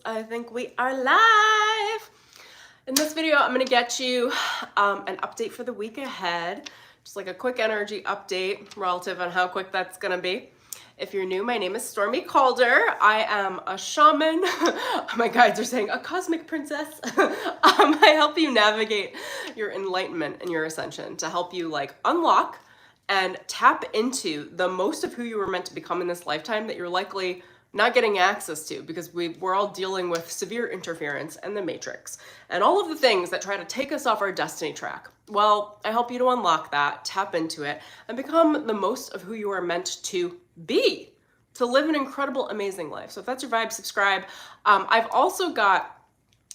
I think we are live. In this video, I'm going to get you an update for the week ahead. Just like a quick energy update relative on how quick that's going to be. If you're new, my name is Stormy Calder. I am a shaman. My guides are saying a cosmic princess. I help you navigate your enlightenment and your ascension to help you like unlock and tap into the most of who you were meant to become in this lifetime that you're likely not getting access to because we're all dealing with severe interference and the matrix and all of the things that try to take us off our destiny track. Well, I help you to unlock that, tap into it, and become the most of who you are meant to be, to live an incredible, amazing life. So if that's your vibe, subscribe. I've also got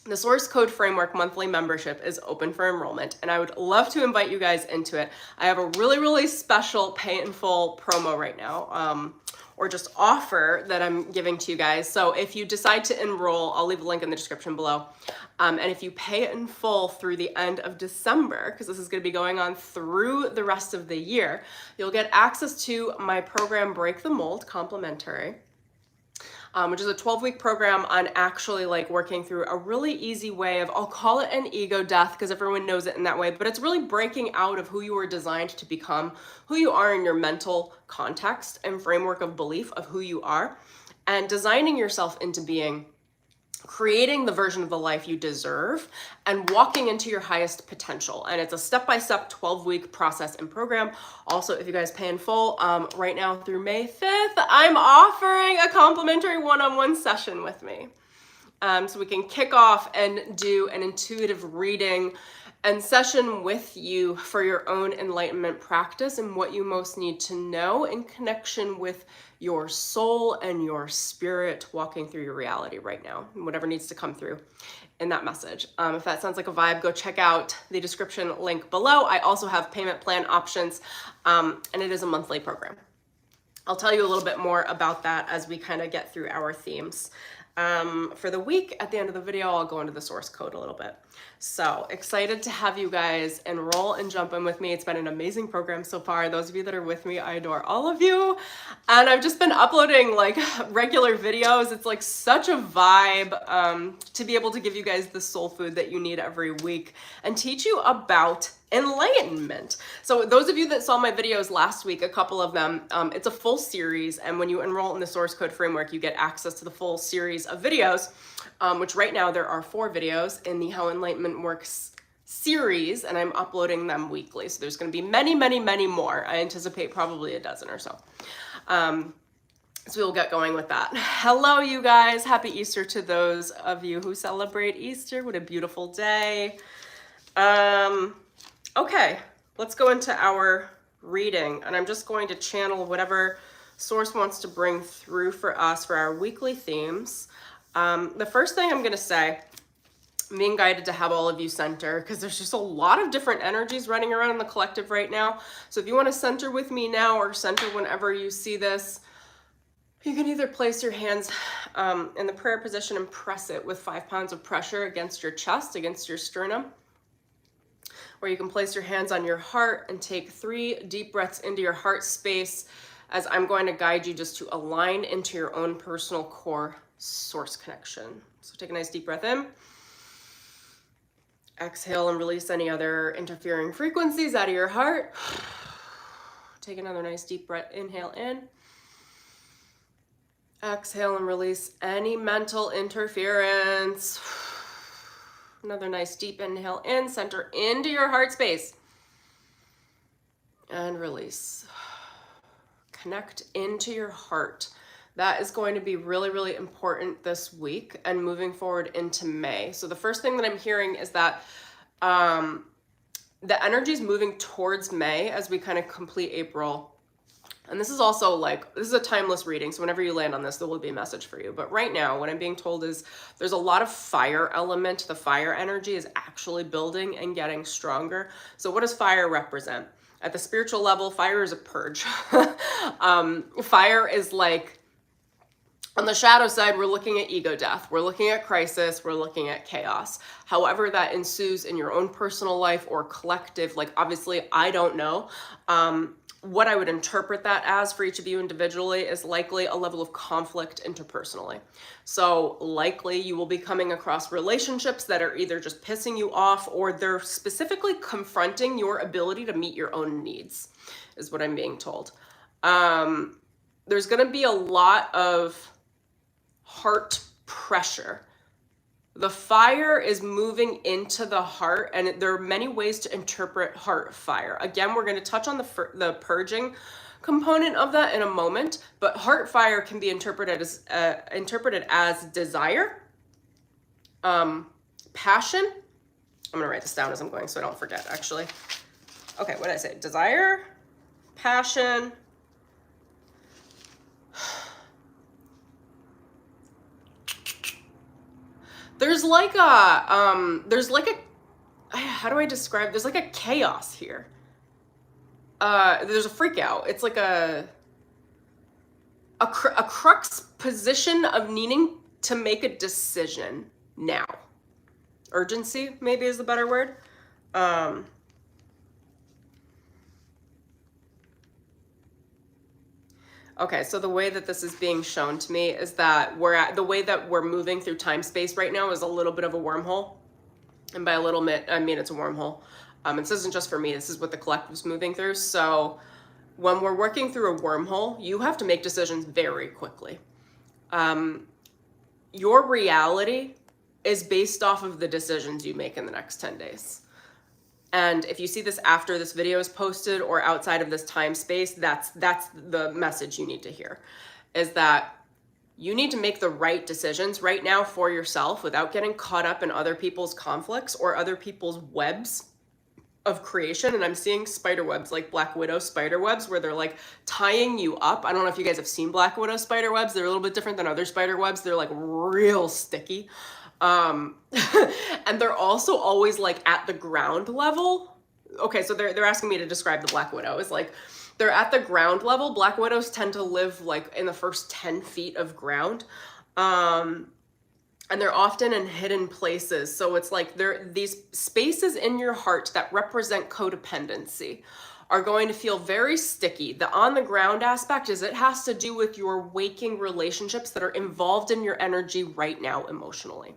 the Source Code Framework monthly membership is open for enrollment, and I would love to invite you guys into it. I have a really, really special pay in full promo right now, or just offer that I'm giving to you guys. So if you decide to enroll, I'll leave a link in the description below. And if you pay it in full through the end of December, because this is going to be going on through the rest of the year, you'll get access to my program Break the Mold, complimentary. Which is a 12-week program on actually like working through a really easy way of, I'll call it an ego death because everyone knows it in that way, but it's really breaking out of who you were designed to become, who you are in your mental context and framework of belief of who you are, and designing yourself into being, creating the version of the life you deserve and walking into your highest potential. And it's a step-by-step 12-week process and program. Also, if you guys pay in full, right now through May 5th, I'm offering a complimentary one-on-one session with me. So we can kick off and do an intuitive reading and session with you for your own enlightenment practice and what you most need to know in connection with your soul and your spirit walking through your reality right now, whatever needs to come through in that message. If that sounds like a vibe, go check out the description link below. I also have payment plan options, and it is a monthly program. I'll tell you a little bit more about that as we kind of get through our themes. For the week, at the end of the video, I'll go into the source code a little bit. So excited to have you guys enroll and jump in with me. It's been an amazing program so far. Those of you that are with me, I adore all of you. And I've just been uploading like regular videos. It's like such a vibe to be able to give you guys the soul food that you need every week and teach you about enlightenment. So those of you that saw my videos last week, a couple of them, it's a full series. And when you enroll in the source code framework, you get access to the full series of videos, which right now there are 4 videos in the How Enlightenment Works series, and I'm uploading them weekly. So there's going to be many, many, many more. I anticipate probably a dozen or so. So we'll get going with that. Hello, you guys. Happy Easter to those of you who celebrate Easter. What a beautiful day. Okay, let's go into our reading, and I'm just going to channel whatever source wants to bring through for us for our weekly themes. The first thing I'm going to say, I'm being guided to have all of you center because there's just a lot of different energies running around in the collective right now. So if you want to center with me now or center whenever you see this, you can either place your hands in the prayer position and press it with 5 pounds of pressure against your chest, against your sternum. Or you can place your hands on your heart and take 3 deep breaths into your heart space as I'm going to guide you just to align into your own personal core source connection. So take a nice deep breath in. Exhale and release any other interfering frequencies out of your heart. Take another nice deep breath, inhale in. Exhale and release any mental interference. Another nice deep inhale in, center into your heart space. And release. Connect into your heart. That is going to be really, really important this week and moving forward into May. So the first thing that I'm hearing is that the energy is moving towards May as we kind of complete April. And this is also like, this is a timeless reading. So whenever you land on this, there will be a message for you. But right now, what I'm being told is there's a lot of fire element. The fire energy is actually building and getting stronger. So what does fire represent? At the spiritual level, fire is a purge. Fire is like, on the shadow side, we're looking at ego death. We're looking at crisis. We're looking at chaos. However that ensues in your own personal life or collective, like obviously I don't know. what I would interpret that as for each of you individually is likely a level of conflict interpersonally. So likely you will be coming across relationships that are either just pissing you off or they're specifically confronting your ability to meet your own needs, is what I'm being told. There's going to be a lot of heart pressure. The fire is moving into the heart, and there are many ways to interpret heart fire. Again, we're going to touch on the purging component of that in a moment, but heart fire can be interpreted as desire, passion. I'm going to write this down as I'm going so I don't forget, actually. Okay, what did I say? Desire, passion, there's like a, how do I describe, there's like a chaos here. There's a freak out. It's like a crux position of needing to make a decision now. Urgency, maybe is the better word. Okay, so the way that this is being shown to me is that the way that we're moving through time space right now is a little bit of a wormhole. And by a little bit, I mean it's a wormhole. This isn't just for me, this is what the collective's moving through. So when we're working through a wormhole, you have to make decisions very quickly. Your reality is based off of the decisions you make in the next 10 days. And if you see this after this video is posted or outside of this time space, that's the message you need to hear, is that you need to make the right decisions right now for yourself without getting caught up in other people's conflicts or other people's webs of creation. And I'm seeing spider webs, like Black Widow spider webs, where they're like tying you up. I don't know if you guys have seen Black Widow spider webs. They're a little bit different than other spider webs. They're like real sticky. And they're also always like at the ground level. Okay, so they're asking me to describe the Black Widow. It's like they're at the ground level. Black Widows tend to live like in the first 10 feet of ground. And they're often in hidden places. So it's like these spaces in your heart that represent codependency are going to feel very sticky. The on the ground aspect is it has to do with your waking relationships that are involved in your energy right now emotionally.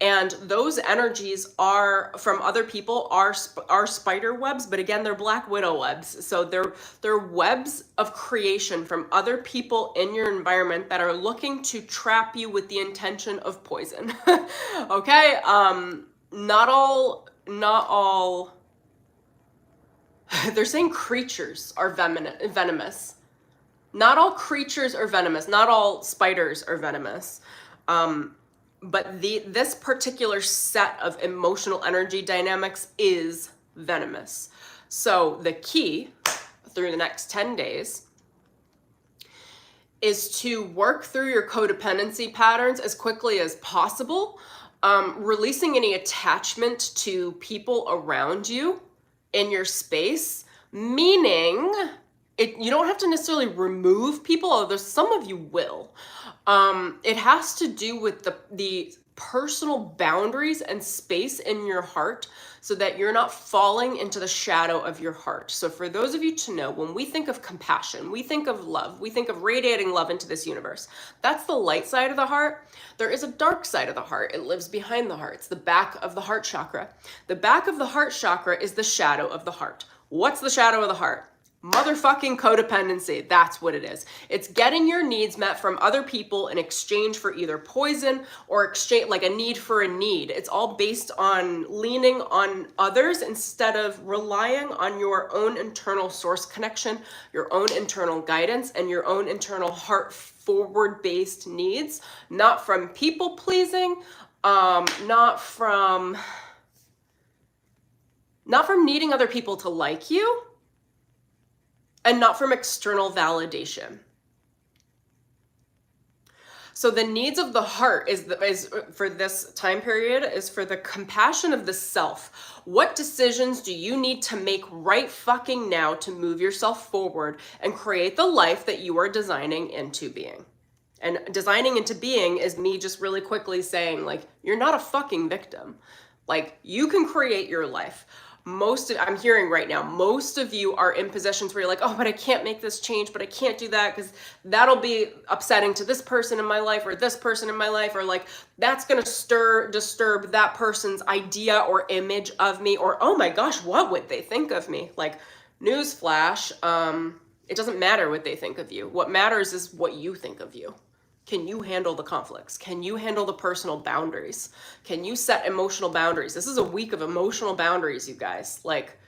And those energies are from other people are spider webs, but again, they're Black Widow webs. So they're webs of creation from other people in your environment that are looking to trap you with the intention of poison. Okay, not all. They're saying creatures are venomous. Not all creatures are venomous. Not all spiders are venomous. But this particular set of emotional energy dynamics is venomous. So the key through the next 10 days is to work through your codependency patterns as quickly as possible, releasing any attachment to people around you in your space, meaning you don't have to necessarily remove people, although some of you will. It has to do with the personal boundaries and space in your heart so that you're not falling into the shadow of your heart. So for those of you to know, when we think of compassion, we think of love, we think of radiating love into this universe. That's the light side of the heart. There is a dark side of the heart. It lives behind the heart. It's the back of the heart chakra. The back of the heart chakra is the shadow of the heart. What's the shadow of the heart? Motherfucking codependency. That's what it is. It's getting your needs met from other people in exchange for either poison or exchange, like a need for a need. It's all based on leaning on others instead of relying on your own internal source connection, your own internal guidance, and your own internal heart forward based needs, not from people pleasing, not from needing other people to like you, and not from external validation. So the needs of the heart is for this time period is for the compassion of the self. What decisions do you need to make right fucking now to move yourself forward and create the life that you are designing into being? And designing into being is me just really quickly saying, like, you're not a fucking victim. Like, you can create your life. I'm hearing right now, most of you are in positions where you're like, oh, but I can't make this change, but I can't do that because that'll be upsetting to this person in my life or this person in my life, or like that's going to disturb that person's idea or image of me, or oh my gosh, what would they think of me? Like, newsflash, it doesn't matter what they think of you. What matters is what you think of you. Can you handle the conflicts? Can you handle the personal boundaries? Can you set emotional boundaries? This is a week of emotional boundaries, you guys. Like,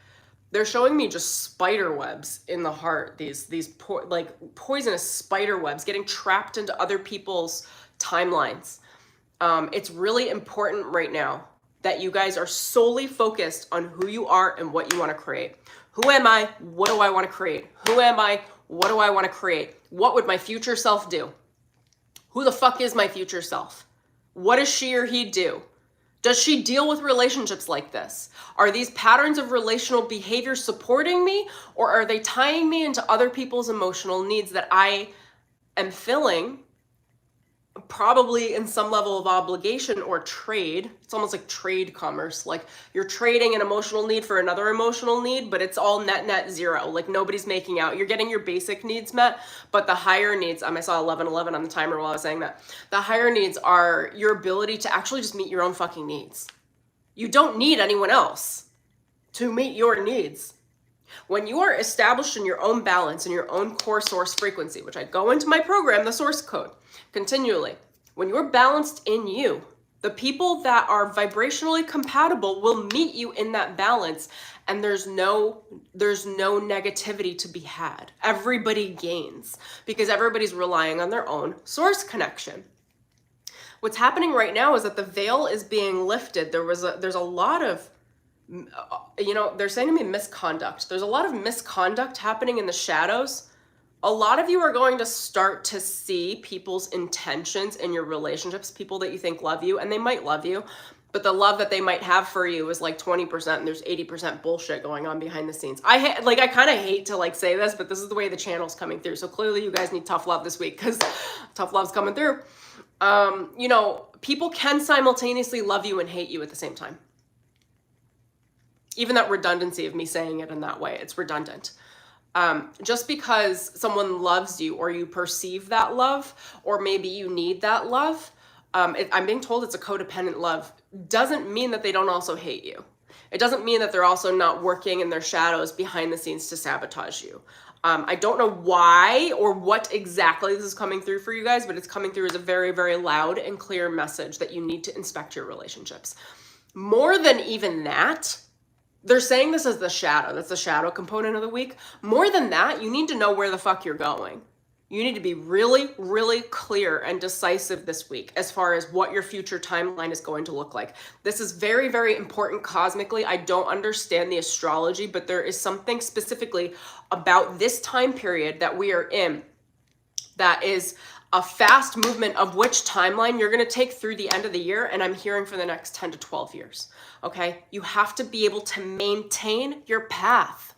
they're showing me just spider webs in the heart. These like poisonous spider webs getting trapped into other people's timelines. It's really important right now that you guys are solely focused on who you are and what you want to create. Who am I? What do I want to create? Who am I? What do I want to create? What would my future self do? Who the fuck is my future self? What does she or he do? Does she deal with relationships like this? Are these patterns of relational behavior supporting me, or are they tying me into other people's emotional needs that I am filling, probably in some level of obligation or trade? It's almost like trade commerce. Like, you're trading an emotional need for another emotional need, but it's all net zero. Like, nobody's making out. You're getting your basic needs met, but the higher needs, I saw 11:11 on the timer while I was saying that. The higher needs are your ability to actually just meet your own fucking needs. You don't need anyone else to meet your needs. When you are established in your own balance, in your own core source frequency, which I go into my program, the source code, continually, when you're balanced in you, the people that are vibrationally compatible will meet you in that balance, and there's no negativity to be had. Everybody gains because everybody's relying on their own source connection. What's happening right now is that the veil is being lifted. There's a lot of, they're saying to me misconduct. There's a lot of misconduct happening in the shadows. A lot of you are going to start to see people's intentions in your relationships, people that you think love you, and they might love you, but the love that they might have for you is like 20%, and there's 80% bullshit going on behind the scenes. I kind of hate to say this, but this is the way the channel's coming through. So clearly you guys need tough love this week because tough love's coming through. People can simultaneously love you and hate you at the same time. Even that redundancy of me saying it in that way, it's redundant. Just because someone loves you or you perceive that love, or maybe you need that love, I'm being told it's a codependent love, doesn't mean that they don't also hate you. It doesn't mean that they're also not working in their shadows behind the scenes to sabotage you. I don't know why or what exactly this is coming through for you guys, but it's coming through as a very, very loud and clear message that you need to inspect your relationships. More than even that, they're saying this as the shadow. That's the shadow component of the week. More than that, you need to know where the fuck you're going. You need to be really, really clear and decisive this week as far as what your future timeline is going to look like. This is very, very important cosmically. I don't understand the astrology, but there is something specifically about this time period that we are in that is a fast movement of which timeline you're going to take through the end of the year, and I'm hearing for the next 10 to 12 years, okay? You have to be able to maintain your path.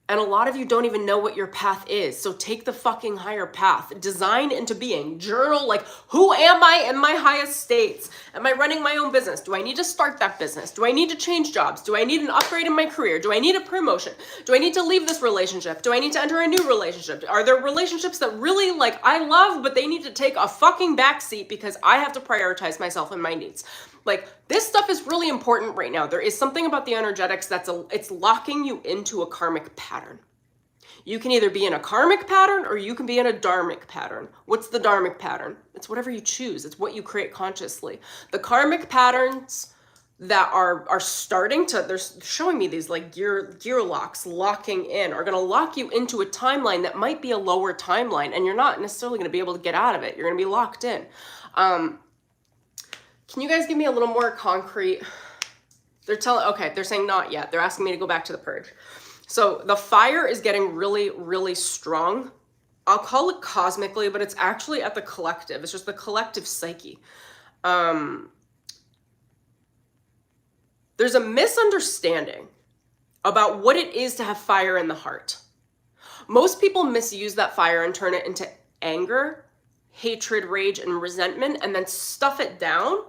And a lot of you don't even know what your path is. So take the fucking higher path. Design into being. Journal, like, who am I in my highest states? Am I running my own business? Do I need to start that business? Do I need to change jobs? Do I need an upgrade in my career? Do I need a promotion? Do I need to leave this relationship? Do I need to enter a new relationship? Are there relationships that really, I love, but they need to take a fucking backseat because I have to prioritize myself and my needs? This stuff is really important right now. There is something about the energetics it's locking you into a karmic pattern. You can either be in a karmic pattern or you can be in a dharmic pattern. What's the dharmic pattern? It's whatever you choose. It's what you create consciously. The karmic patterns that are starting to, they're showing me these gear locks locking in, are going to lock you into a timeline that might be a lower timeline, and you're not necessarily going to be able to get out of it. You're going to be locked in. Can you guys give me a little more concrete? They're saying not yet. They're asking me to go back to the purge. So the fire is getting really, really strong. I'll call it cosmically, but it's actually at the collective. It's just the collective psyche. There's a misunderstanding about what it is to have fire in the heart. Most people misuse that fire and turn it into anger, hatred, rage, and resentment, and then stuff it down.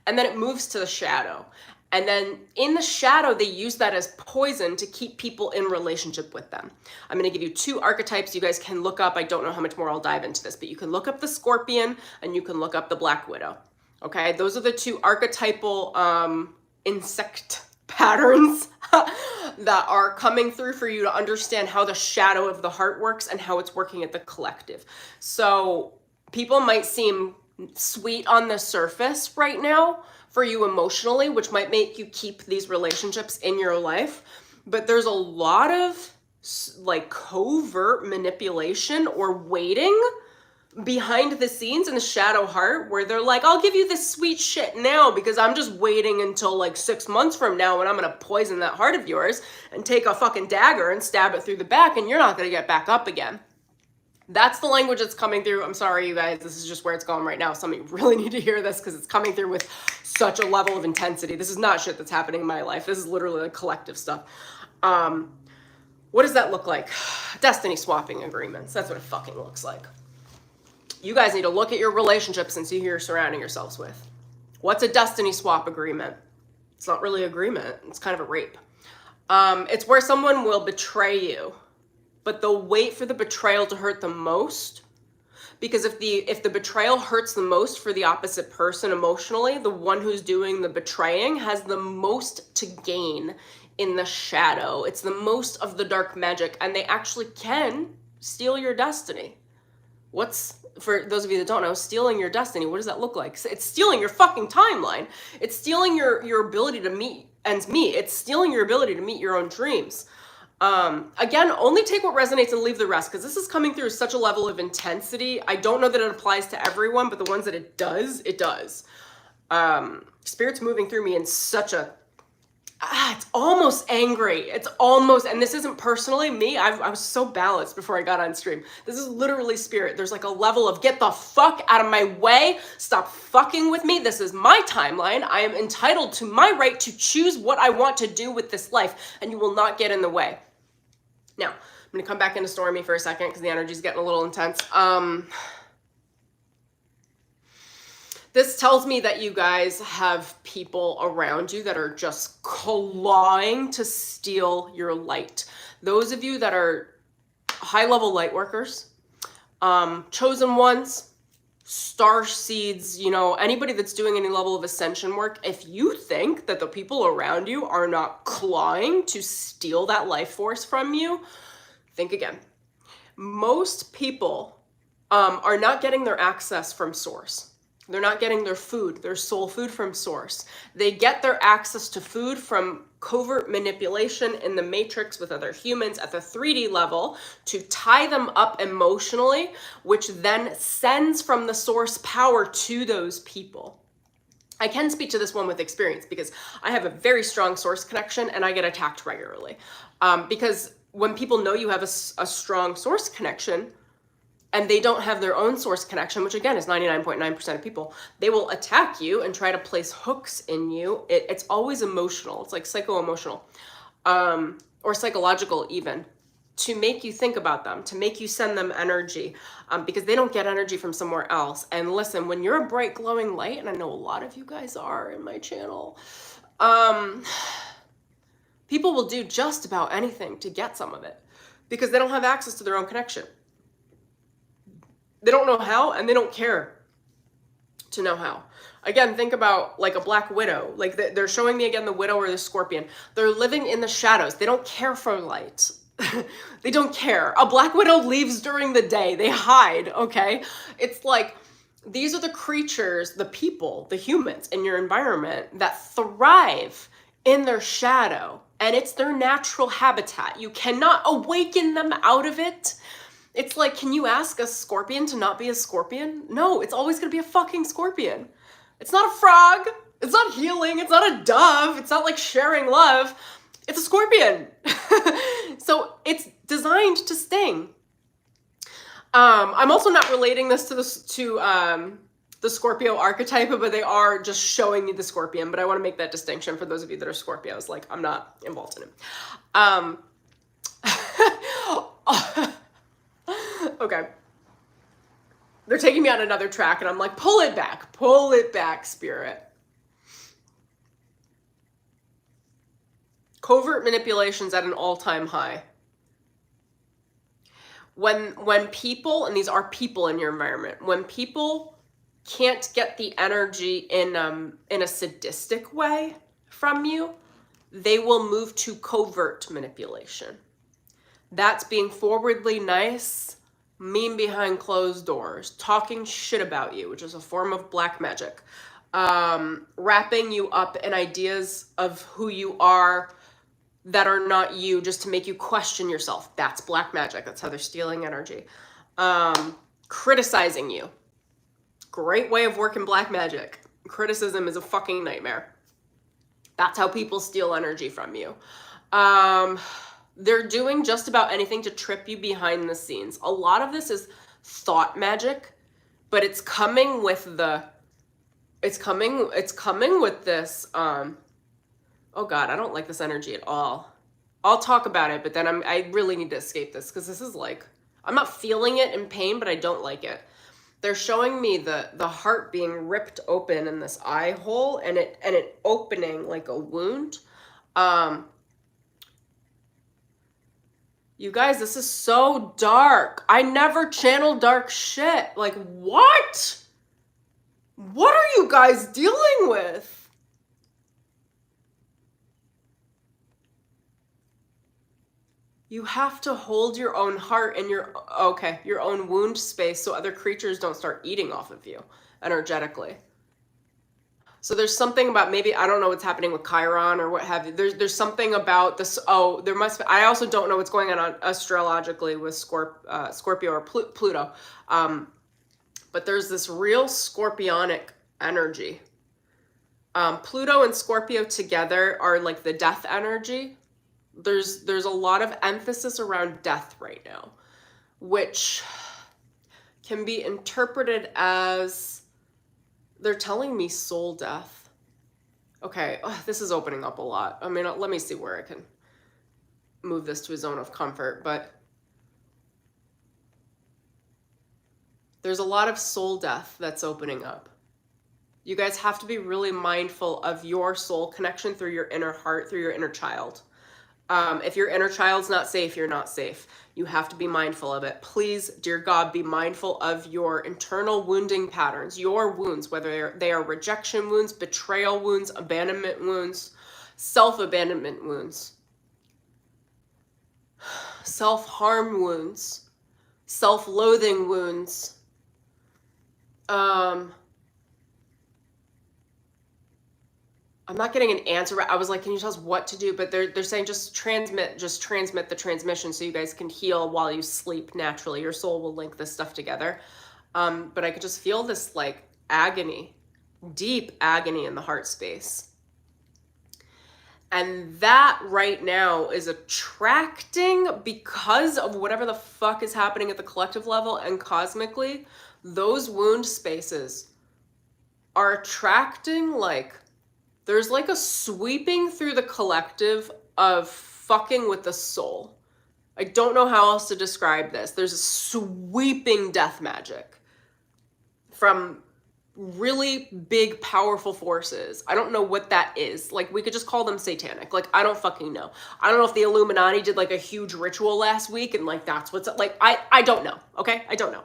And then it moves to the shadow. And then in the shadow, they use that as poison to keep people in relationship with them. I'm going to give you 2 archetypes you guys can look up. I don't know how much more I'll dive into this, but you can look up the Scorpion and you can look up the Black Widow. Okay, those are the 2 archetypal insect patterns that are coming through for you to understand how the shadow of the heart works and how it's working at the collective. So people might seem sweet on the surface right now for you emotionally, which might make you keep these relationships in your life. But there's a lot of like covert manipulation or waiting behind the scenes in the shadow heart where they're like, I'll give you this sweet shit now because I'm just waiting until like 6 months from now when I'm gonna poison that heart of yours and take a fucking dagger and stab it through the back and you're not gonna get back up again. That's the language that's coming through. I'm sorry, you guys. This is just where it's going right now. Some of you really need to hear this because it's coming through with such a level of intensity. This is not shit that's happening in my life. This is literally like collective stuff. What does that look like? Destiny swapping agreements. That's what it fucking looks like. You guys need to look at your relationships and see who you're surrounding yourselves with. What's a destiny swap agreement? It's not really an agreement. It's kind of a rape. It's where someone will betray you, but they'll wait for the betrayal to hurt the most. Because if the betrayal hurts the most for the opposite person emotionally, the one who's doing the betraying has the most to gain in the shadow. It's the most of the dark magic, and they actually can steal your destiny. For those of you that don't know, stealing your destiny, what does that look like? It's stealing your fucking timeline. It's stealing your ability to meet ends meet. It's stealing your ability to meet your own dreams. Again, only take what resonates and leave the rest, because this is coming through such a level of intensity. I don't know that it applies to everyone, but the ones that it does, it does. Spirit's moving through me in such a, it's almost angry. It's almost, and this isn't personally me. I was so balanced before I got on stream. This is literally Spirit. There's like a level of get the fuck out of my way. Stop fucking with me. This is my timeline. I am entitled to my right to choose what I want to do with this life, and you will not get in the way. Now, I'm going to come back into Stormy for a second because the energy is getting a little intense. This tells me that you guys have people around you that are just clawing to steal your light. Those of you that are high-level light workers, chosen ones, star seeds, you know, anybody that's doing any level of ascension work, if you think that the people around you are not clawing to steal that life force from you, think again. Most people are not getting their access from source. They're not getting their food, their soul food from source. They get their access to food from covert manipulation in the matrix with other humans at the 3D level to tie them up emotionally, which then sends from the source power to those people. I can speak to this one with experience because I have a very strong source connection and I get attacked regularly. Because when people know you have a strong source connection, and they don't have their own source connection, which again is 99.9% of people, they will attack you and try to place hooks in you. It's always emotional. It's like psycho-emotional, or psychological even, to make you think about them, to make you send them energy, because they don't get energy from somewhere else. And listen, when you're a bright glowing light, and I know a lot of you guys are in my channel, people will do just about anything to get some of it because they don't have access to their own connection. They don't know how, and they don't care to know how. Again, think about like a Black Widow. Like they're showing me again the Widow or the Scorpion. They're living in the shadows. They don't care for light. They don't care. A Black Widow leaves during the day. They hide, okay? It's like these are the creatures, the people, the humans in your environment that thrive in their shadow, and it's their natural habitat. You cannot awaken them out of it. It's like, can you ask a scorpion to not be a scorpion? No, it's always going to be a fucking scorpion. It's not a frog. It's not healing. It's not a dove. It's not like sharing love. It's a scorpion. So it's designed to sting. I'm also not relating this to the Scorpio archetype, but they are just showing me the scorpion. But I want to make that distinction for those of you that are Scorpios. Like, I'm not involved in it. Okay. They're taking me on another track and I'm like, pull it back, Spirit. Covert manipulation's at an all-time high. When people, and these are people in your environment, when people can't get the energy in a sadistic way from you, they will move to covert manipulation. That's being forwardly nice, mean behind closed doors, talking shit about you, which is a form of black magic, wrapping you up in ideas of who you are that are not you, just to make you question yourself. That's black magic. That's how they're stealing energy. Criticizing you. Great way of working black magic. Criticism is a fucking nightmare. That's how people steal energy from you. They're doing just about anything to trip you behind the scenes. A lot of this is thought magic, but it's coming with it's coming with this, oh God, I don't like this energy at all. I'll talk about it, but then I really need to escape this, because this is like, I'm not feeling it in pain, but I don't like it. They're showing me the heart being ripped open in this eye hole, and it opening like a wound. You guys, this is so dark. I never channel dark shit. Like, what? What are you guys dealing with? You have to hold your own heart and your own wound space so other creatures don't start eating off of you energetically. So there's something about, maybe, I don't know what's happening with Chiron or what have you. There's something about this. Oh, there must be, I also don't know what's going on astrologically with Scorpio or Pluto. But there's this real scorpionic energy. Pluto and Scorpio together are like the death energy. There's a lot of emphasis around death right now, which can be interpreted as, they're telling me soul death. Okay, this is opening up a lot. I mean, let me see where I can move this to a zone of comfort, but there's a lot of soul death that's opening up. You guys have to be really mindful of your soul connection through your inner heart, through your inner child. If your inner child's not safe, you're not safe. You have to be mindful of it. Please, dear God, be mindful of your internal wounding patterns, your wounds, whether they are rejection wounds, betrayal wounds, abandonment wounds, self-abandonment wounds, self-harm wounds, self-loathing wounds. I'm not getting an answer. I was like, can you tell us what to do? But they're saying just transmit the transmission so you guys can heal while you sleep naturally. Your soul will link this stuff together. But I could just feel this like agony, deep agony in the heart space. And that right now is attracting, because of whatever the fuck is happening at the collective level and cosmically, those wound spaces are attracting, like, there's like a sweeping through the collective of fucking with the soul. I don't know how else to describe this. There's a sweeping death magic from really big, powerful forces. I don't know what that is. Like, we could just call them satanic. Like, I don't fucking know. I don't know if the Illuminati did like a huge ritual last week and like that's what's like, I don't know. Okay, I don't know.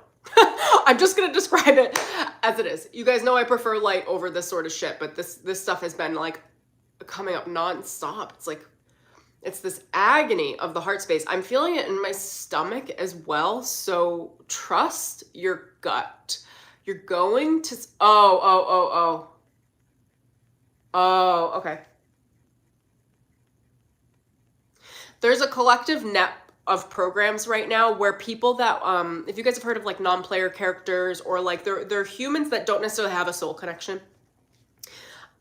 I'm just gonna describe it as it is. You guys know I prefer light over this sort of shit, but this stuff has been like coming up nonstop. It's like, it's this agony of the heart space. I'm feeling it in my stomach as well. So trust your gut. You're going to, oh, okay. There's a collective net of programs right now where people that, if you guys have heard of like non-player characters, or like they're humans that don't necessarily have a soul connection.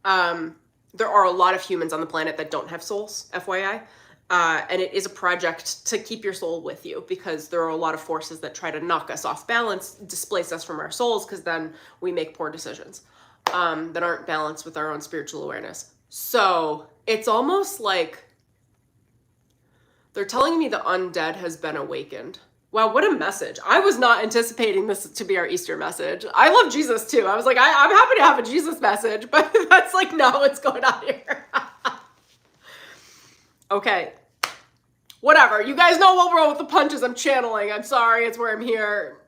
There are a lot of humans on the planet that don't have souls, FYI. And it is a project to keep your soul with you, because there are a lot of forces that try to knock us off balance, displace us from our souls, because then we make poor decisions that aren't balanced with our own spiritual awareness. So it's almost like they're telling me the undead has been awakened. Wow, what a message. I was not anticipating this to be our Easter message. I love Jesus too. I was like, I'm happy to have a Jesus message, but that's like not what's going on here. Okay. Whatever. You guys know we'll roll with the punches. I'm channeling. I'm sorry. It's where I'm here.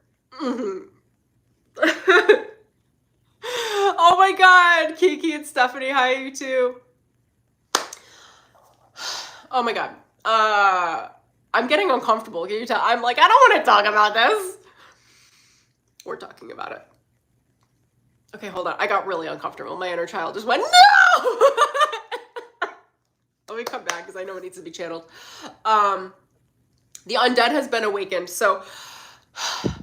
Oh my God. Kiki and Stephanie. Hi, you too. Oh my God. I'm getting uncomfortable. Can you tell? I'm like, I don't want to talk about this. We're talking about it. Okay, hold on. I got really uncomfortable. My inner child just went, no! Let me come back because I know it needs to be channeled. The undead has been awakened. So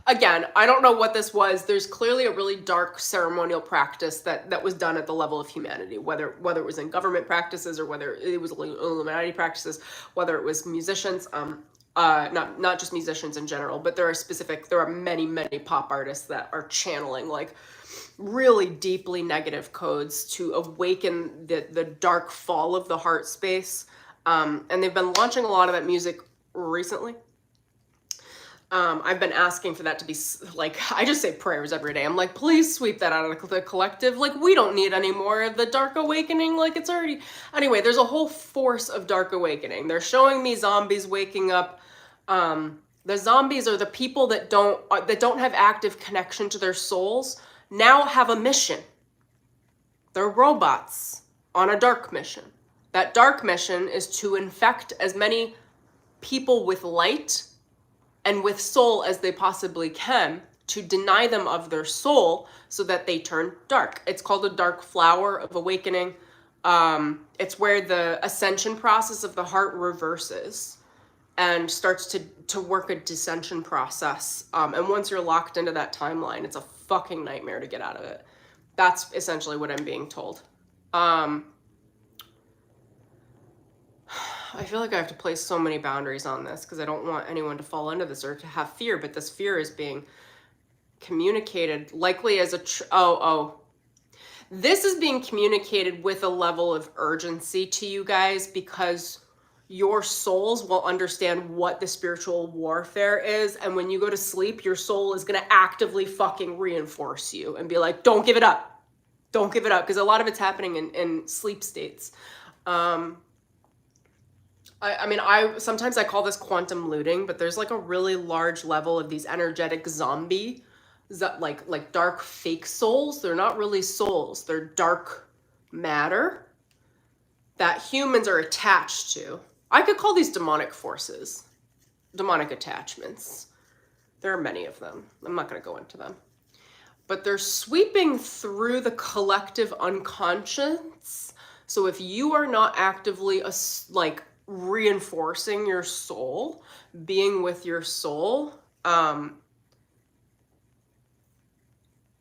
again, I don't know what this was. There's clearly a really dark ceremonial practice that was done at the level of humanity, whether it was in government practices or whether it was Illuminati practices, whether it was musicians, not just musicians in general, but there are many pop artists that are channeling like really deeply negative codes to awaken the dark fall of the heart space. And they've been launching a lot of that music recently. I've been asking for that to be like, I just say prayers every day. I'm like, please sweep that out of the collective. Like, we don't need any more of the dark awakening. Like, it's already, anyway, there's a whole force of dark awakening. They're showing me zombies waking up. The zombies are the people that don't have active connection to their souls, now have a mission. They're robots on a dark mission. That dark mission is to infect as many people with light and with soul as they possibly can, to deny them of their soul so that they turn dark. It's called the dark flower of awakening. It's where the ascension process of the heart reverses and starts to work a descension process. And once you're locked into that timeline, it's a fucking nightmare to get out of it. That's essentially what I'm being told. I feel like I have to place so many boundaries on this because I don't want anyone to fall into this or to have fear, but this fear is being communicated likely as this is being communicated with a level of urgency to you guys because your souls will understand what the spiritual warfare is, and when you go to sleep, your soul is going to actively fucking reinforce you and be like, don't give it up. Don't give it up, because a lot of it's happening in sleep states. I mean, sometimes I call this quantum looting, but there's like a really large level of these energetic zombie, like dark fake souls. They're not really souls. They're dark matter that humans are attached to. I could call these demonic forces, demonic attachments. There are many of them. I'm not going to go into them. But they're sweeping through the collective unconscious. So if you are not actively like reinforcing your soul, being with your soul,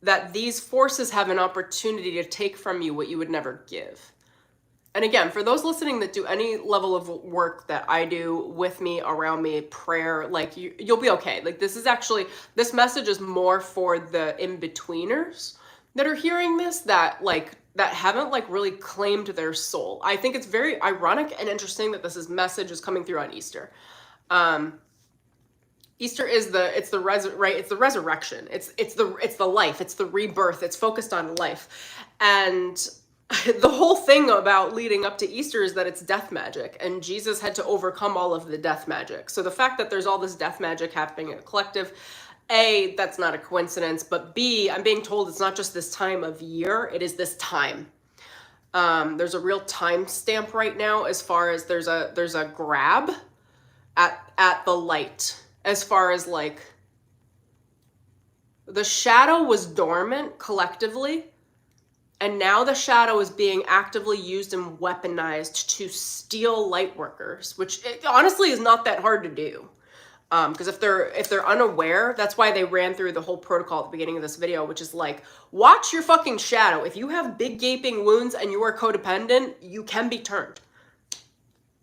that these forces have an opportunity to take from you what you would never give. And again, for those listening that do any level of work that I do with me, around me, prayer, like you'll be okay. Like this message is more for the in-betweeners that are hearing this, that haven't like really claimed their soul. I think it's very ironic and interesting that this message is coming through on Easter. Easter is the resurrection. It's the life. It's the rebirth. It's focused on life. And the whole thing about leading up to Easter is that it's death magic, and Jesus had to overcome all of the death magic. So the fact that there's all this death magic happening in a collective, A, that's not a coincidence, but B, I'm being told it's not just this time of year, it is this time. There's a real time stamp right now as far as there's a grab at the light, as far as like the shadow was dormant collectively. And now the shadow is being actively used and weaponized to steal light workers, which honestly is not that hard to do. Because if they're unaware, that's why they ran through the whole protocol at the beginning of this video, which is like, watch your fucking shadow. If you have big gaping wounds and you are codependent, you can be turned.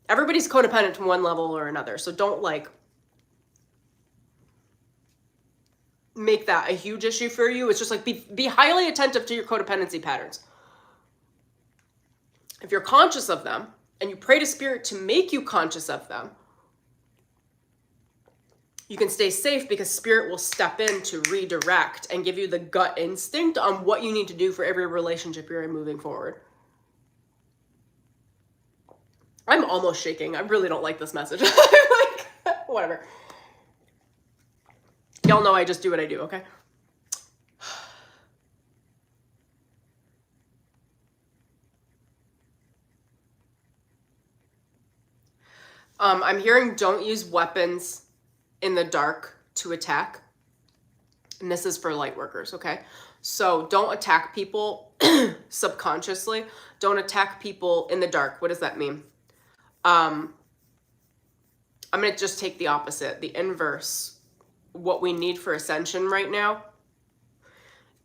Everybody's codependent to one level or another. So don't like make that a huge issue for you. It's just like be highly attentive to your codependency patterns. If you're conscious of them and you pray to spirit to make you conscious of them, you can stay safe because spirit will step in to redirect and give you the gut instinct on what you need to do for every relationship you're in moving forward. I'm almost shaking. I really don't like this message. Like, whatever. Y'all know I just do what I do, okay? I'm hearing don't use weapons in the dark to attack. And this is for light workers, okay? So don't attack people subconsciously. Don't attack people in the dark. What does that mean? I'm going to just take the opposite, the inverse. What we need for ascension right now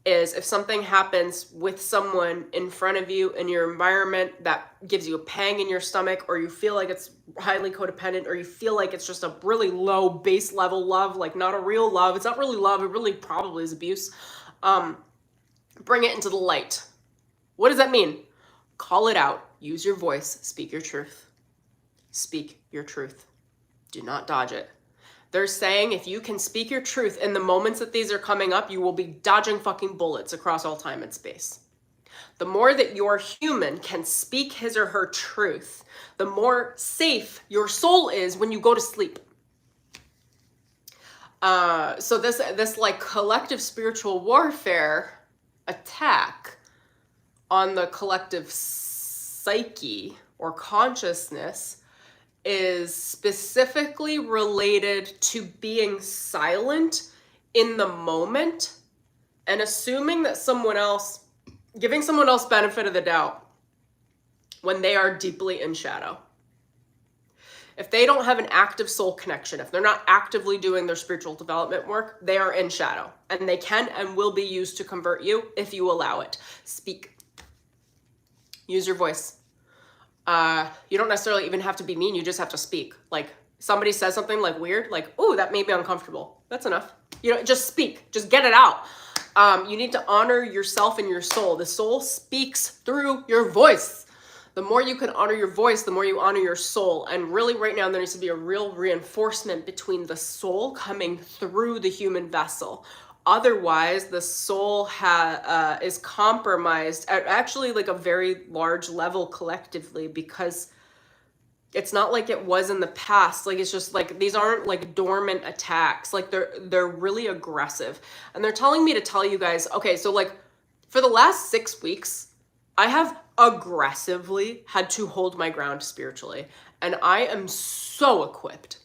is if something happens with someone in front of you in your environment that gives you a pang in your stomach, or you feel like it's highly codependent, or you feel like it's just a really low base level love, like not a real love. It's not really love. It really probably is abuse. Bring it into the light. What does that mean? Call it out. Use your voice. Speak your truth. Speak your truth. Do not dodge it. They're saying if you can speak your truth in the moments that these are coming up, you will be dodging fucking bullets across all time and space. The more that your human can speak his or her truth, the more safe your soul is when you go to sleep. So this like collective spiritual warfare attack on the collective psyche or consciousness is specifically related to being silent in the moment and assuming that giving someone else benefit of the doubt when they are deeply in shadow. If they don't have an active soul connection, if they're not actively doing their spiritual development work, they are in shadow, and they can and will be used to convert you if you allow it. Speak. Use your voice. You don't necessarily even have to be mean. You just have to speak. Like somebody says something like weird, like, "Ooh, that made me uncomfortable." That's enough. You know, just speak, just get it out. You need to honor yourself and your soul. The soul speaks through your voice. The more you can honor your voice, the more you honor your soul. And really right now, there needs to be a real reinforcement between the soul coming through the human vessel. Otherwise, the soul is compromised at actually like a very large level collectively, because it's not like it was in the past. Like, it's just like, these aren't like dormant attacks. Like they're really aggressive. And they're telling me to tell you guys, okay, so like for the last 6 weeks, I have aggressively had to hold my ground spiritually. And I am so equipped.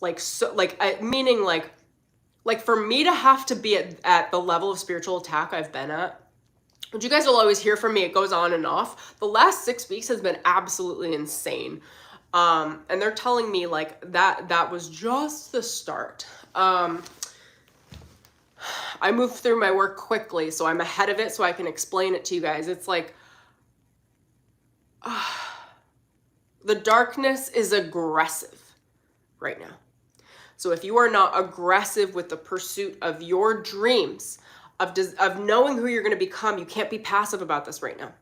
Meaning for me to have to be at the level of spiritual attack I've been at, which you guys will always hear from me, it goes on and off. The last 6 weeks has been absolutely insane. And they're telling me like that was just the start. I move through my work quickly, so I'm ahead of it so I can explain it to you guys. It's like, the darkness is aggressive right now. So if you are not aggressive with the pursuit of your dreams, of knowing who you're going to become, you can't be passive about this right now.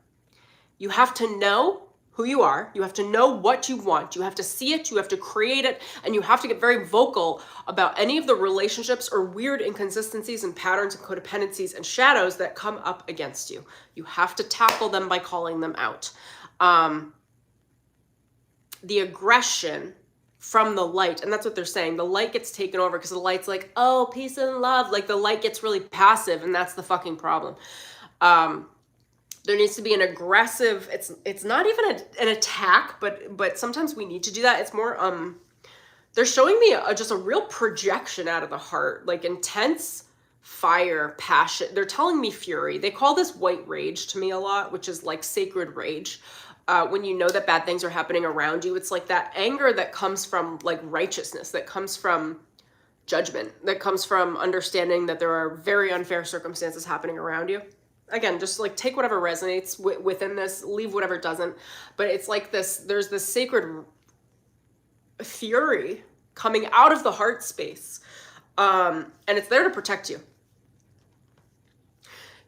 You have to know who you are. You have to know what you want. You have to see it. You have to create it. And you have to get very vocal about any of the relationships or weird inconsistencies and patterns and codependencies and shadows that come up against you. You have to tackle them by calling them out. The aggression from the light, and that's what they're saying. The light gets taken over because the light's like, oh, peace and love. Like the light gets really passive, and that's the fucking problem. There needs to be an aggressive, it's not even an attack, but sometimes we need to do that. It's more, they're showing me just a real projection out of the heart, like intense fire, passion. They're telling me fury. They call this white rage to me a lot, which is like sacred rage. When you know that bad things are happening around you, it's like that anger that comes from like righteousness, that comes from judgment, that comes from understanding that there are very unfair circumstances happening around you. Again, just like take whatever resonates within this, leave whatever doesn't. But it's like this, there's this sacred fury coming out of the heart space. And it's there to protect you.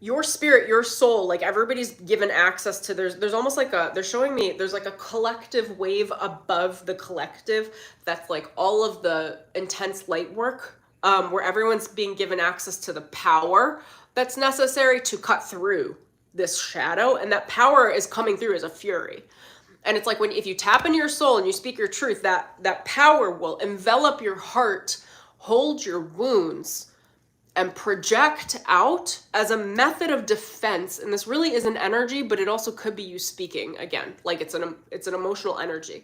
Your spirit, your soul, like everybody's given access to, there's almost like they're showing me, there's like a collective wave above the collective. That's like all of the intense light work, where everyone's being given access to the power that's necessary to cut through this shadow. And that power is coming through as a fury. And it's like if you tap into your soul and you speak your truth, that power will envelop your heart, hold your wounds, and project out as a method of defense. And this really is an energy, but it also could be you speaking again, like it's an emotional energy,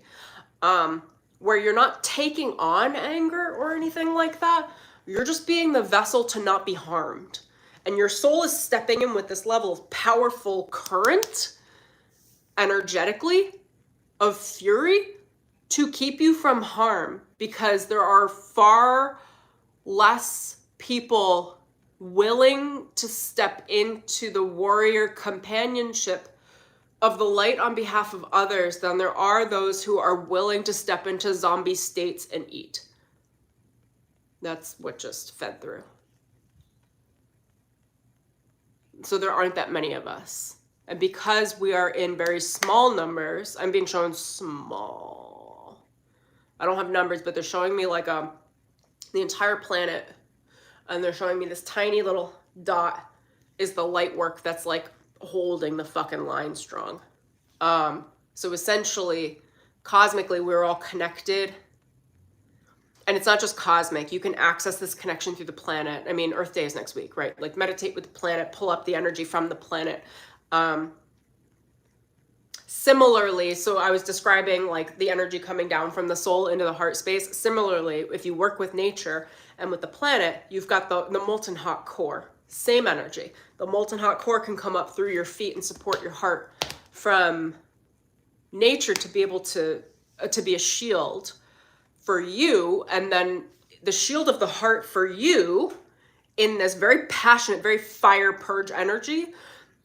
where you're not taking on anger or anything like that. You're just being the vessel to not be harmed. And your soul is stepping in with this level of powerful current, energetically, of fury to keep you from harm, because there are far less people willing to step into the warrior companionship of the light on behalf of others than there are those who are willing to step into zombie states and eat. That's what just fed through. So there aren't that many of us. And because we are in very small numbers, I'm being shown small. I don't have numbers, but they're showing me like the entire planet. And they're showing me this tiny little dot is the light work that's like holding the fucking line strong. So essentially, cosmically, we're all connected. And it's not just cosmic. You can access this connection through the planet. I mean, Earth Day is next week, right? Like meditate with the planet, pull up the energy from the planet. Similarly, so I was describing like the energy coming down from the soul into the heart space. Similarly, if you work with nature and with the planet, you've got the molten hot core. Same energy. The molten hot core can come up through your feet and support your heart from nature to be able to be a shield for you. And then the shield of the heart for you in this very passionate, very fire purge energy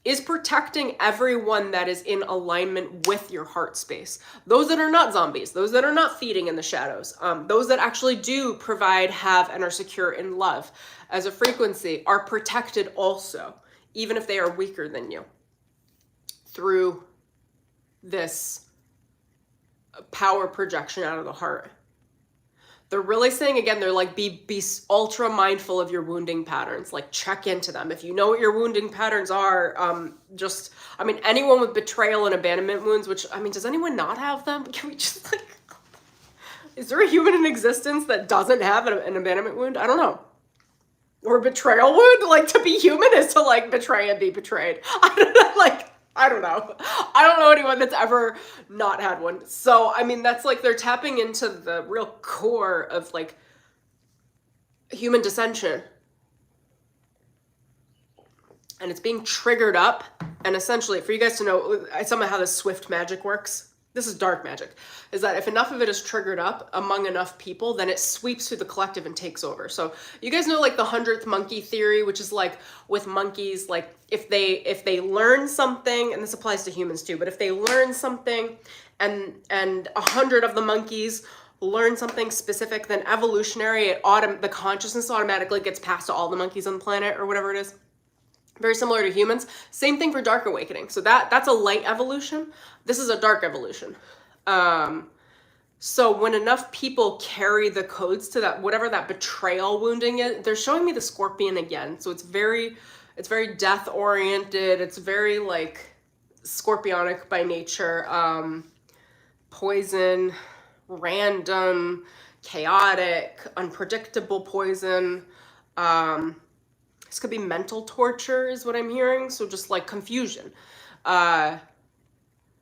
is protecting everyone that is in alignment with your heart space. Those that are not zombies, those that are not feeding in the shadows, those that actually do provide, have, and are secure in love as a frequency are protected also, even if they are weaker than you, through this power projection out of the heart. They're really saying, again, they're like, be ultra mindful of your wounding patterns, like check into them. If you know what your wounding patterns are, anyone with betrayal and abandonment wounds, which, does anyone not have them? Can we just is there a human in existence that doesn't have an abandonment wound? I don't know. Or a betrayal wound? Like, to be human is to like betray and be betrayed. I don't know. I don't know anyone that's ever not had one. So, that's like they're tapping into the real core of like human dissension. And it's being triggered up. And essentially, for you guys to know somehow how this swift magic works, this is dark magic, is that if enough of it is triggered up among enough people, then it sweeps through the collective and takes over. So you guys know like the 100th monkey theory, which is like with monkeys, like if they learn something, and this applies to humans too, but if they learn something and 100 of the monkeys learn something specific, then evolutionary, the consciousness automatically gets passed to all the monkeys on the planet or whatever it is. Very similar to humans. Same thing for dark awakening. So that's a light evolution. This is a dark evolution. So when enough people carry the codes to that, whatever that betrayal wounding is, they're showing me the scorpion again. So it's very death oriented. It's very like scorpionic by nature. Poison, random, chaotic, unpredictable poison. This could be mental torture is what I'm hearing. So just like confusion.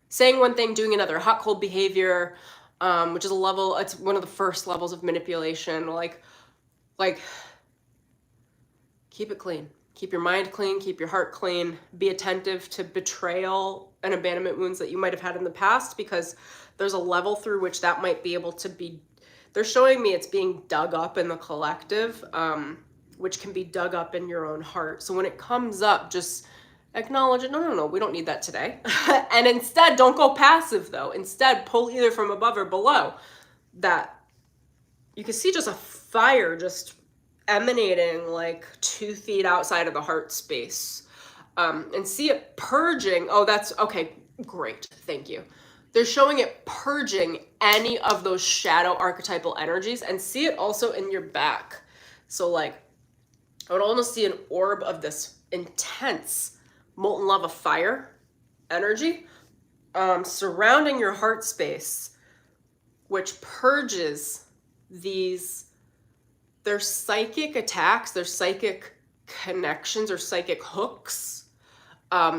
Saying one thing, doing another. Hot, cold behavior, which is a level, it's one of the first levels of manipulation. Like keep it clean. Keep your mind clean. Keep your heart clean. Be attentive to betrayal and abandonment wounds that you might have had in the past, because there's a level through which that might be able to be, they're showing me it's being dug up in the collective, which can be dug up in your own heart. So when it comes up, just acknowledge it. No, we don't need that today. And instead, don't go passive though. Instead, pull either from above or below. That you can see just a fire just emanating like 2 feet outside of the heart space. And see it purging. Oh, that's okay. Great. Thank you. They're showing it purging any of those shadow archetypal energies, and see it also in your back. So like, I would almost see an orb of this intense molten lava fire energy surrounding your heart space, which purges their psychic attacks, their psychic connections or psychic hooks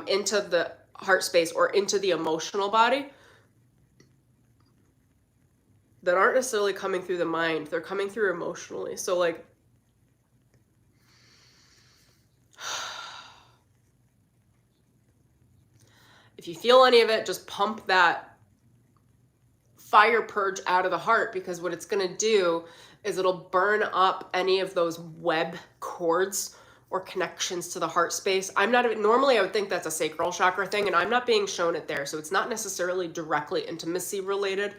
into the heart space or into the emotional body that aren't necessarily coming through the mind. They're coming through emotionally. So like, if you feel any of it, just pump that fire purge out of the heart, because what it's going to do is it'll burn up any of those web cords or connections to the heart space. Normally I would think that's a sacral chakra thing, and I'm not being shown it there. So it's not necessarily directly intimacy related.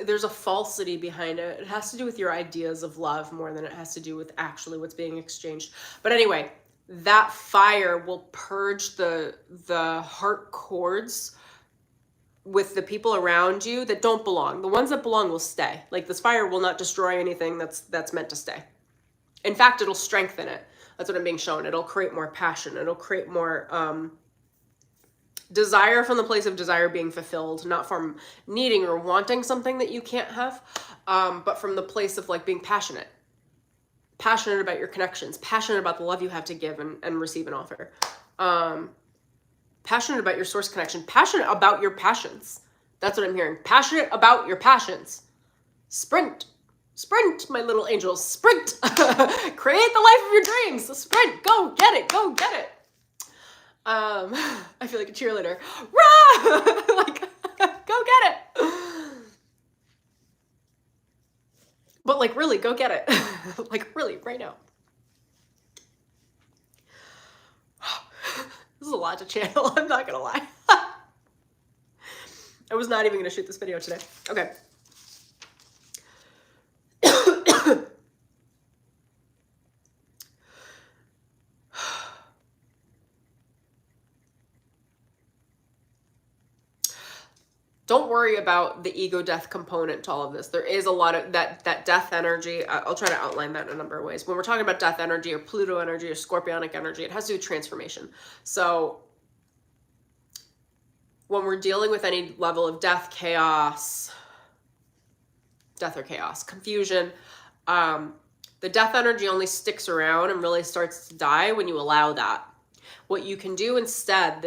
There's a falsity behind it. It has to do with your ideas of love more than it has to do with actually what's being exchanged. But anyway, that fire will purge the heart cords with the people around you that don't belong. The ones that belong will stay. Like, this fire will not destroy anything that's meant to stay. In fact, it'll strengthen it. That's what I'm being shown. It'll create more passion. It'll create more desire from the place of desire being fulfilled, not from needing or wanting something that you can't have, but from the place of like being passionate about your connections, passionate about the love you have to give and receive and offer, passionate about your source connection, passionate about your passions. That's what I'm hearing. Passionate about your passions. Sprint, my little angels, sprint. Create the life of your dreams. Sprint, go get it, go get it. I feel like a cheerleader. Rah! Like, go get it. But like, really, go get it. Like, really, right now. This is a lot to channel, I'm not gonna lie. I was not even gonna shoot this video today. Okay. Don't worry about the ego death component to all of this. There is a lot of that death energy. I'll try to outline that in a number of ways. When we're talking about death energy or Pluto energy or scorpionic energy, it has to do with transformation. So when we're dealing with any level of death or chaos, confusion, the death energy only sticks around and really starts to die when you allow that. What you can do instead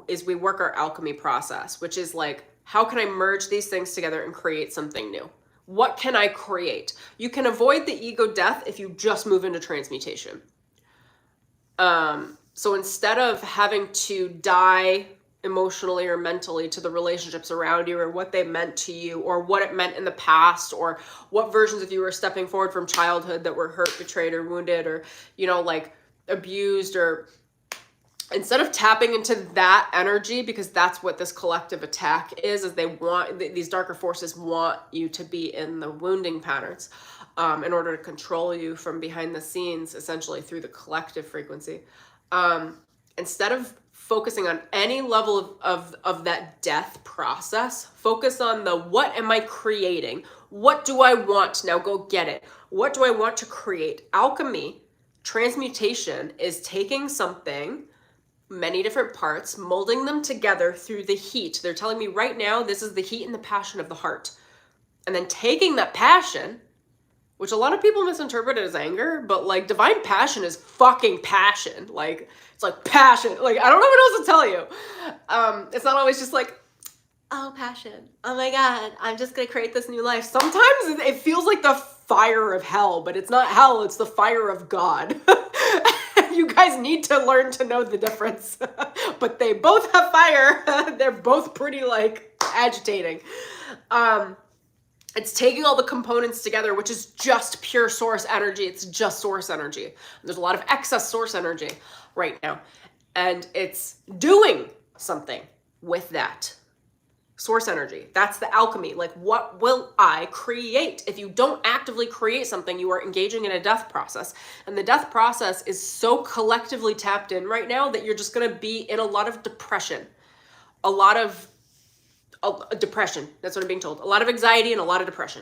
is we work our alchemy process, which is like, how can I merge these things together and create something new? What can I create? You can avoid the ego death if you just move into transmutation. So instead of having to die emotionally or mentally to the relationships around you or what they meant to you or what it meant in the past or what versions of you were stepping forward from childhood that were hurt, betrayed, or wounded, or, you know, like abused, or instead of tapping into that energy, because that's what this collective attack is they want, these darker forces want you to be in the wounding patterns in order to control you from behind the scenes, essentially through the collective frequency. Instead of focusing on any level of that death process, focus on the what am I creating? What do I want? Now go get it. What do I want to create? Alchemy, transmutation, is taking something, many different parts, molding them together through the heat. They're telling me right now, this is the heat and the passion of the heart. And then taking that passion, which a lot of people misinterpret as anger, but like divine passion is fucking passion. Like, it's like passion. Like, I don't know what else to tell you. It's not always just like, oh, passion. Oh my God, I'm just gonna create this new life. Sometimes it feels like the fire of hell, but it's not hell, it's the fire of God. You guys need to learn to know the difference. But they both have fire. They're both pretty like agitating. It's taking all the components together, which is just pure source energy. It's just source energy. There's a lot of excess source energy right now. And it's doing something with that source energy. That's the alchemy. Like, what will I create? If you don't actively create something, you are engaging in a death process. And the death process is so collectively tapped in right now that you're just going to be in a lot of depression. A lot of depression. That's what I'm being told. A lot of anxiety and a lot of depression.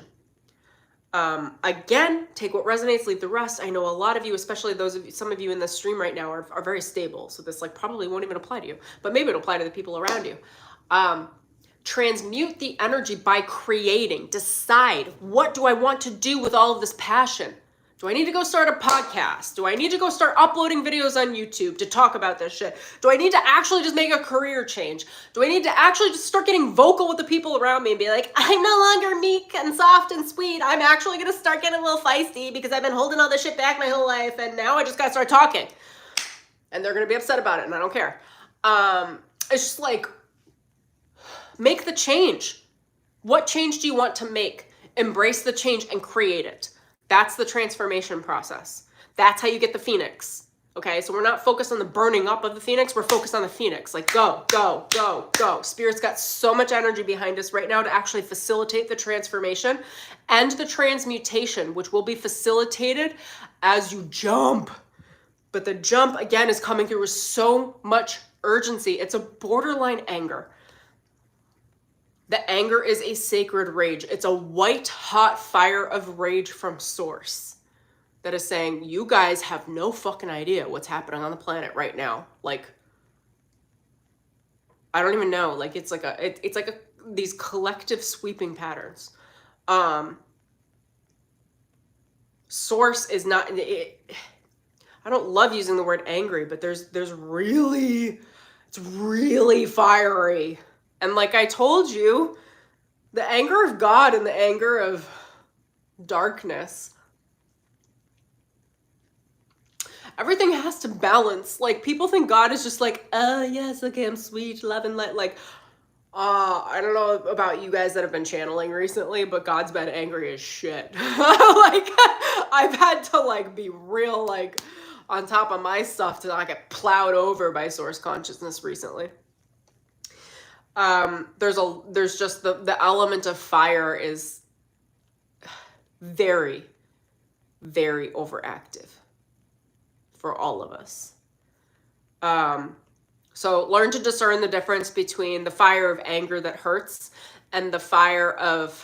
Again, take what resonates, leave the rest. I know a lot of you, especially some of you in this stream right now are very stable. So this like probably won't even apply to you, but maybe it'll apply to the people around you. Transmute the energy by creating. Decide, what do I want to do with all of this passion? Do I need to go start a podcast? Do I need to go start uploading videos on YouTube to talk about this shit? Do I need to actually just make a career change? Do I need to actually just start getting vocal with the people around me and be like, I'm no longer meek and soft and sweet. I'm actually going to start getting a little feisty because I've been holding all this shit back my whole life and now I just got to start talking. And they're going to be upset about it and I don't care. It's just like, make the change. What change do you want to make? Embrace the change and create it. That's the transformation process. That's how you get the phoenix. Okay, so we're not focused on the burning up of the phoenix. We're focused on the phoenix. Like go, go, go, go. Spirit's got so much energy behind us right now to actually facilitate the transformation and the transmutation, which will be facilitated as you jump. But the jump, again, is coming through with so much urgency. It's a borderline anger. The anger is a sacred rage. It's a white hot fire of rage from source that is saying, you guys have no fucking idea what's happening on the planet right now. Like, I don't even know. Like, it's like these collective sweeping patterns. Source is not, I don't love using the word angry, but it's really fiery. And like I told you, the anger of God and the anger of darkness, everything has to balance. Like people think God is just like, oh yes, okay, I'm sweet, love and light. Like, I don't know about you guys that have been channeling recently, but God's been angry as shit. Like I've had to like be real like on top of my stuff to not get plowed over by source consciousness recently. There's just the element of fire is very, very overactive for all of us. So learn to discern the difference between the fire of anger that hurts and the fire of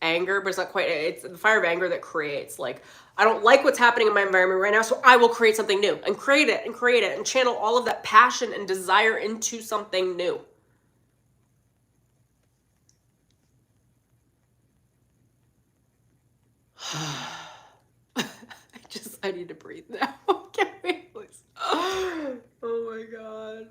anger, but it's the fire of anger that creates. Like, I don't like what's happening in my environment right now, so I will create something new and create it and channel all of that passion and desire into something new. I need to breathe now. Can we please? Oh my God.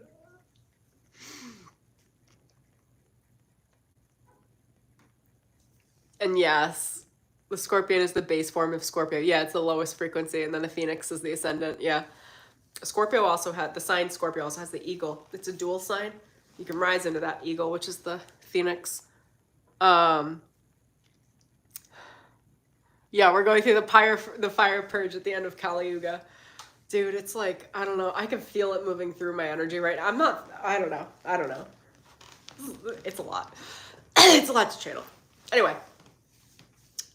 And yes, the scorpion is the base form of Scorpio. Yeah, it's the lowest frequency, and then the phoenix is the ascendant. Yeah. Scorpio also had, the sign Scorpio also has the eagle. It's a dual sign. You can rise into that eagle, which is the phoenix. Yeah, we're going through the fire purge at the end of Kali Yuga. Dude, it's like, I don't know. I can feel it moving through my energy right now. I don't know. It's a lot. It's a lot to channel. Anyway.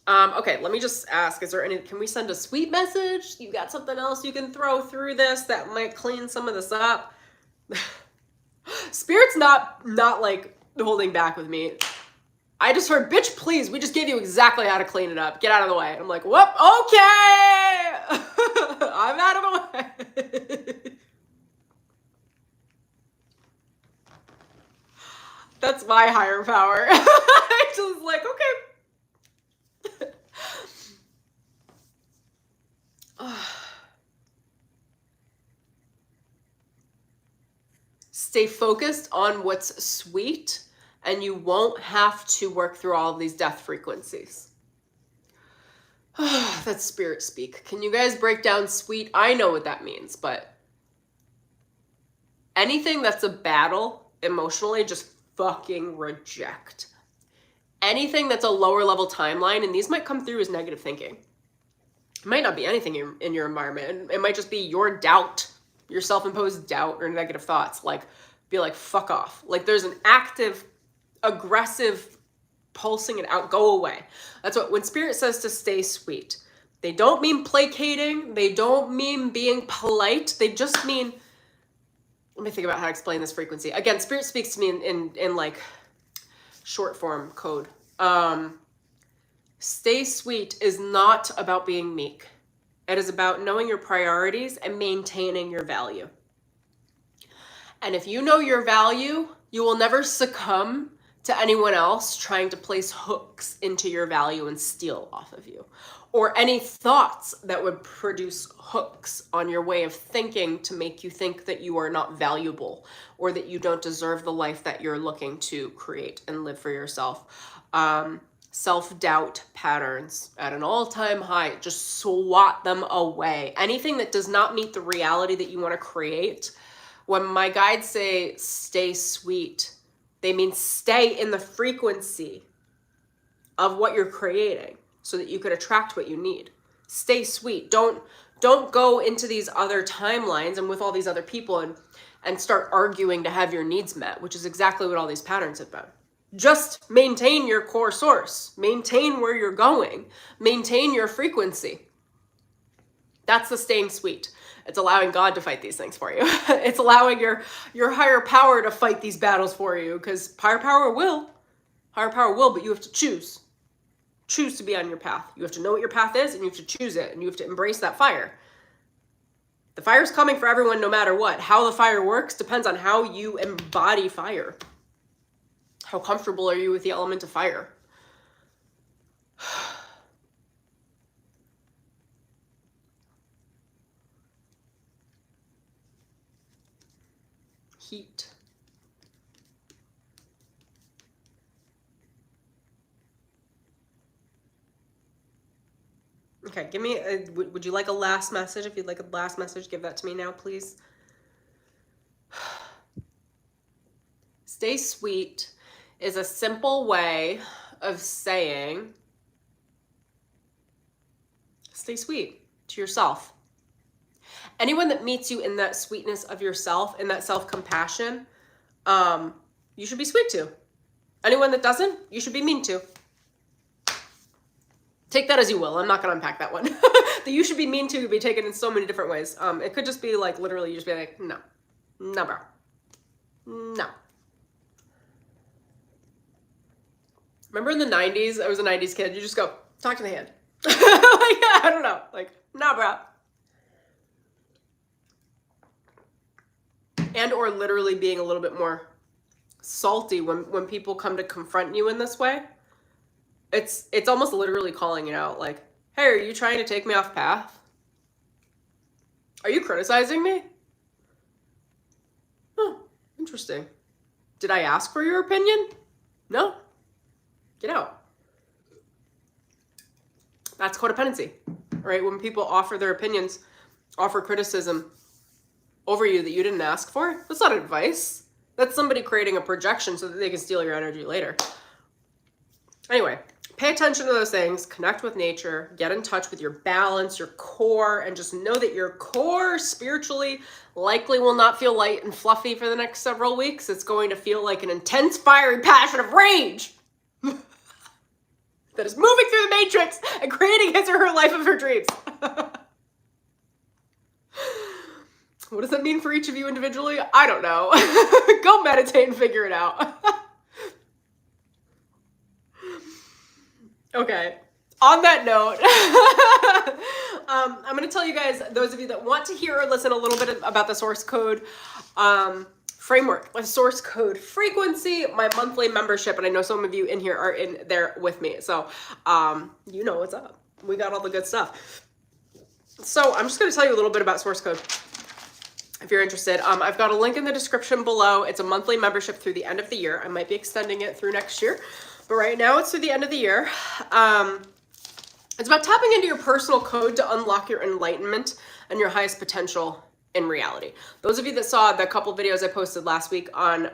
Okay, let me just ask, can we send a sweet message? You got something else you can throw through this that might clean some of this up? Spirit's not like holding back with me. I just heard, bitch, please, we just gave you exactly how to clean it up. Get out of the way. I'm like, whoop, okay. I'm out of the way. That's my higher power. I just like, okay. Stay focused on what's sweet, and you won't have to work through all of these death frequencies. That's spirit speak. Can you guys break down sweet? I know what that means, but anything that's a battle emotionally, just fucking reject. Anything that's a lower level timeline, and these might come through as negative thinking. It might not be anything in your environment. It might just be your doubt, your self-imposed doubt or negative thoughts. Like, be like, fuck off. Like, there's an active, aggressive pulsing it out. Go away. That's what, when spirit says to stay sweet, they don't mean placating. They don't mean being polite. They just mean, let me think about how to explain this frequency. Again, spirit speaks to me in like short form code. Stay sweet is not about being meek. It is about knowing your priorities and maintaining your value. And if you know your value, you will never succumb to anyone else trying to place hooks into your value and steal off of you, or any thoughts that would produce hooks on your way of thinking to make you think that you are not valuable or that you don't deserve the life that you're looking to create and live for yourself. Self-doubt patterns at an all-time high, just swat them away. Anything that does not meet the reality that you want to create. When my guides say stay sweet, they mean stay in the frequency of what you're creating so that you could attract what you need. Stay sweet. Don't go into these other timelines and with all these other people and start arguing to have your needs met, which is exactly what all these patterns have been. Just maintain your core source. Maintain where you're going. Maintain your frequency. That's the staying sweet. It's allowing God to fight these things for you. It's allowing your higher power to fight these battles for you, because higher power will, but you have to choose. Choose to be on your path. You have to know what your path is, and you have to choose it, and you have to embrace that fire. The fire's coming for everyone no matter what. How the fire works depends on how you embody fire. How comfortable are you with the element of fire? Heat. Okay, give me would you like a last message? If you'd like a last message, give that to me now, please. Stay sweet is a simple way of saying stay sweet to yourself. Anyone that meets you in that sweetness of yourself, in that self-compassion, you should be sweet to. Anyone that doesn't, you should be mean to. Take that as you will. I'm not going to unpack that one. The you should be mean to could be taken in so many different ways. It could just be like, literally, you just be like, no, bro. No. Remember in the 90s, I was a 90s kid, you just go, talk to the hand. Like, I don't know. Like, nah, bro. And or literally being a little bit more salty when people come to confront you in this way. It's almost literally calling it out, like, hey, are you trying to take me off path? Are you criticizing me? Oh, interesting. Did I ask for your opinion? No. Get out. That's codependency, right? When people offer their opinions, offer criticism over you that you didn't ask for, that's not advice. That's somebody creating a projection so that they can steal your energy later. Anyway, pay attention to those things, connect with nature, get in touch with your balance, your core, and just know that your core spiritually likely will not feel light and fluffy for the next several weeks. It's going to feel like an intense, fiery passion of rage that is moving through the matrix and creating his or her life of her dreams. What does that mean for each of you individually? I don't know. Go meditate and figure it out. Okay. On that note, I'm going to tell you guys, those of you that want to hear or listen a little bit about the source code framework, the source code frequency, my monthly membership, and I know some of you in here are in there with me. So, you know what's up. We got all the good stuff. So I'm just going to tell you a little bit about source code. If you're interested, I've got a link in the description below. It's a monthly membership through the end of the year. I might be extending it through next year, but right now it's through the end of the year. It's about tapping into your personal code to unlock your enlightenment and your highest potential in reality. Those of you that saw the couple videos I posted last week on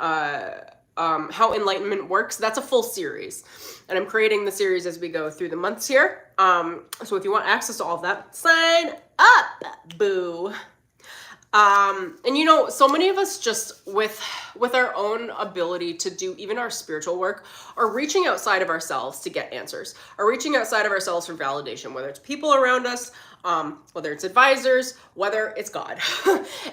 how enlightenment works, that's a full series. And I'm creating the series as we go through the months here. So if you want access to all of that, sign up, boo. And you know, so many of us just with our own ability to do even our spiritual work are reaching outside of ourselves to get answers, are reaching outside of ourselves for validation, whether it's people around us, whether it's advisors, whether it's God.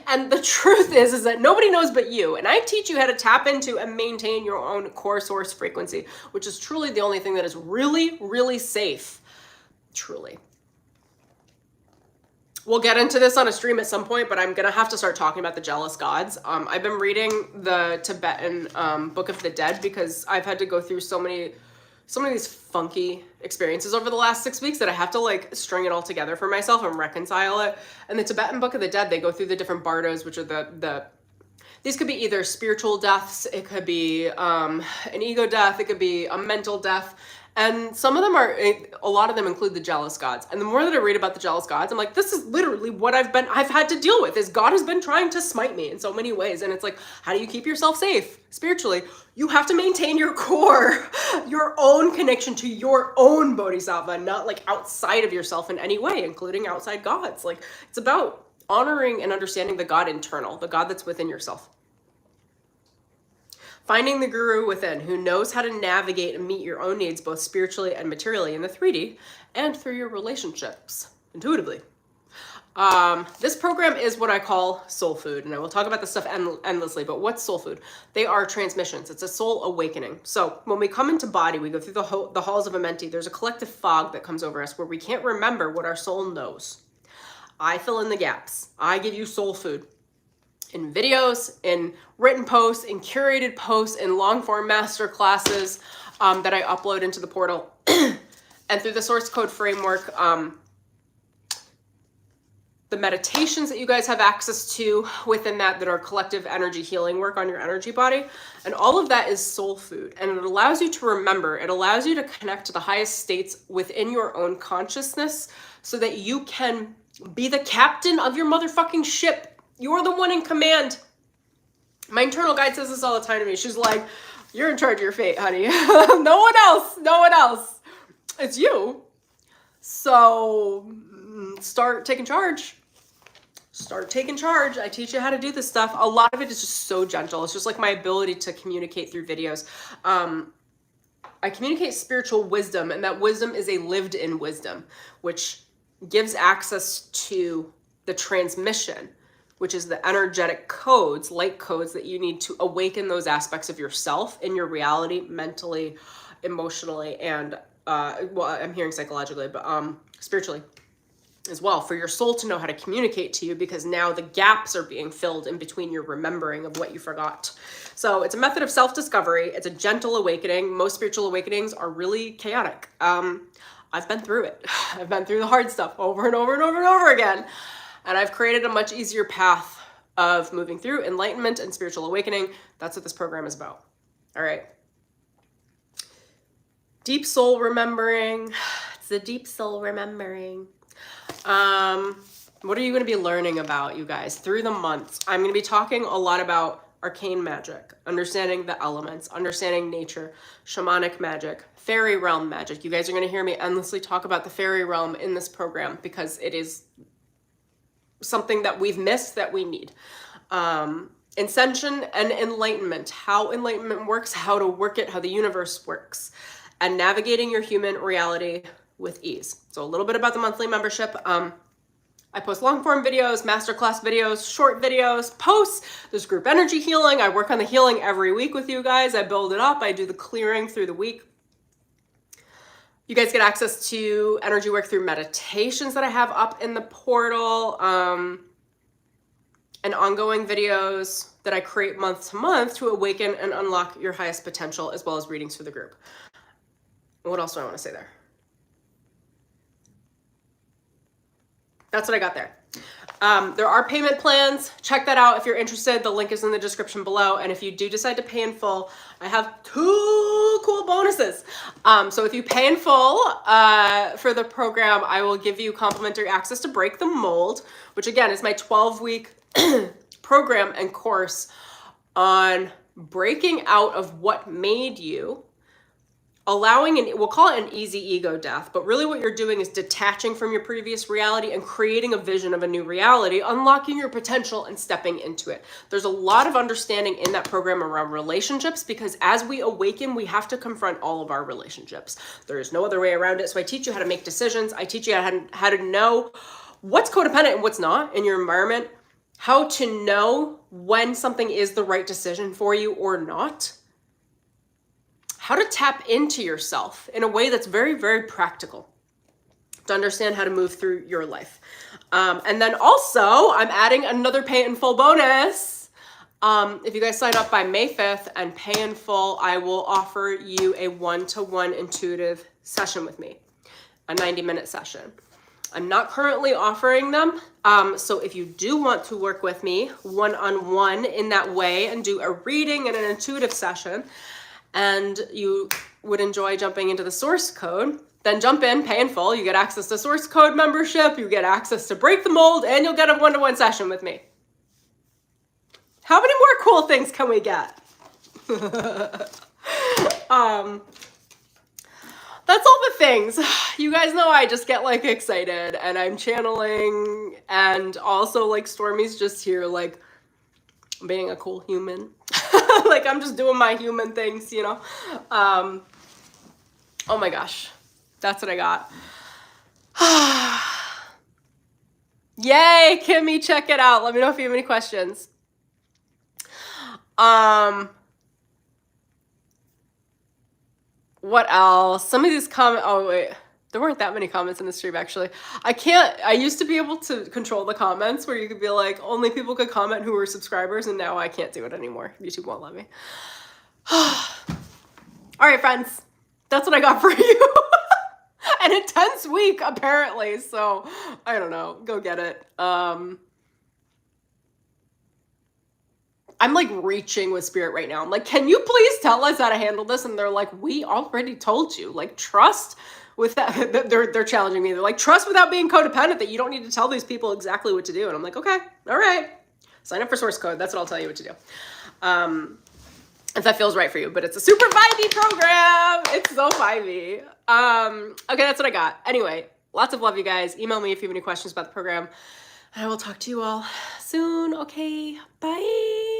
And the truth is that nobody knows but you. And I teach you how to tap into and maintain your own core source frequency, which is truly the only thing that is really, really safe. Truly. We'll get into this on a stream at some point, but I'm going to have to start talking about the jealous gods. I've been reading the Tibetan Book of the Dead because I've had to go through so many of these funky experiences over the last 6 weeks that I have to like string it all together for myself and reconcile it. And the Tibetan Book of the Dead, they go through the different bardos, which are these could be either spiritual deaths, it could be an ego death, it could be a mental death. And some of them a lot of them include the jealous gods. And the more that I read about the jealous gods, I'm like, this is literally what I've had to deal with, is God has been trying to smite me in so many ways. And it's like, how do you keep yourself safe spiritually? You have to maintain your core, your own connection to your own bodhisattva, not like outside of yourself in any way, including outside gods. Like, it's about honoring and understanding the God internal, the God that's within yourself. Finding the guru within who knows how to navigate and meet your own needs, both spiritually and materially in the 3D and through your relationships intuitively. This program is what I call soul food, and I will talk about this stuff endlessly, but what's soul food? They are transmissions. It's a soul awakening. So when we come into body, we go through the halls of Amenti. There's a collective fog that comes over us where we can't remember what our soul knows. I fill in the gaps. I give you soul food. In videos, in written posts, in curated posts, in long form master classes that I upload into the portal. And through the source code framework, the meditations that you guys have access to within that are collective energy healing work on your energy body. And all of that is soul food. And it allows you to remember, it allows you to connect to the highest states within your own consciousness so that you can be the captain of your motherfucking ship. You're the one in command. My internal guide says this all the time to me. She's like, you're in charge of your fate, honey. No one else. No one else. It's you. So start taking charge. Start taking charge. I teach you how to do this stuff. A lot of it is just so gentle. It's just like my ability to communicate through videos. I communicate spiritual wisdom, and that wisdom is a lived-in wisdom, which gives access to the transmission, which is the energetic codes, light codes that you need to awaken those aspects of yourself in your reality, mentally, emotionally, and, well, I'm hearing psychologically, but spiritually as well, for your soul to know how to communicate to you, because now the gaps are being filled in between your remembering of what you forgot. So it's a method of self-discovery. It's a gentle awakening. Most spiritual awakenings are really chaotic. I've been through it. I've been through the hard stuff over and over and over and over again. And I've created a much easier path of moving through enlightenment and spiritual awakening. That's what this program is about. All right. Deep soul remembering. It's the deep soul remembering. What are you going to be learning about, you guys, through the months? I'm going to be talking a lot about arcane magic, understanding the elements, understanding nature, shamanic magic, fairy realm magic. You guys are going to hear me endlessly talk about the fairy realm in this program because it is something that we've missed that we need. Ascension and enlightenment, how enlightenment works, how to work it, how the universe works, and navigating your human reality with ease. So a little bit about the monthly membership. I post long form videos, masterclass videos, short videos, posts. There's group energy healing. I work on the healing every week with you guys. I build it up. I do the clearing through the week. You guys get access to energy work through meditations that I have up in the portal, and ongoing videos that I create month to month to awaken and unlock your highest potential, as well as readings for the group. What else do I want to say there? That's what I got there. There are payment plans. Check that out if you're interested. The link is in the description below. And if you do decide to pay in full, I have 2 cool bonuses. So if you pay in full for the program, I will give you complimentary access to Break the Mold, which again is my 12-week program and course on breaking out of what made you, allowing, and we'll call it an easy ego death, but really what you're doing is detaching from your previous reality and creating a vision of a new reality, unlocking your potential and stepping into it. There's a lot of understanding in that program around relationships, because as we awaken, we have to confront all of our relationships. There is no other way around it. So I teach you how to make decisions. I teach you how to know what's codependent and what's not in your environment, how to know when something is the right decision for you or not, how to tap into yourself in a way that's very, very practical to understand how to move through your life. And then also, I'm adding another pay in full bonus. If you guys sign up by May 5th and pay in full, I will offer you a one-to-one intuitive session with me, a 90-minute session. I'm not currently offering them. So if you do want to work with me one-on-one in that way and do a reading and an intuitive session, and you would enjoy jumping into the source code, then jump in, pay in full. You get access to source code membership, you get access to Break the Mold, and you'll get a one-to-one session with me. How many more cool things can we get? That's all the things. You guys know I just get like excited and I'm channeling, and also like Stormie's just here like being a cool human. Like I'm just doing my human things, you know? Oh my gosh, that's what I got. Yay, Kimmy, check it out. Let me know if you have any questions. What else? Some of these comments, oh wait, there weren't that many comments in the stream actually. I used to be able to control the comments where you could be like, only people could comment who were subscribers, and now I can't do it anymore. YouTube won't let me. All right, friends, that's what I got for you. An intense week, apparently, so I don't know, go get it. I'm like reaching with spirit right now. I'm like, can you please tell us how to handle this? And they're like, we already told you. Like, trust with that. They're challenging me. They're like, trust without being codependent, that you don't need to tell these people exactly what to do. And I'm like, okay, all right. Sign up for source code. That's what I'll tell you what to do. If that feels right for you, but it's a super vibey program. It's so vibey. Okay, that's what I got. Anyway, lots of love, you guys. Email me if you have any questions about the program. And I will talk to you all soon. Okay, bye.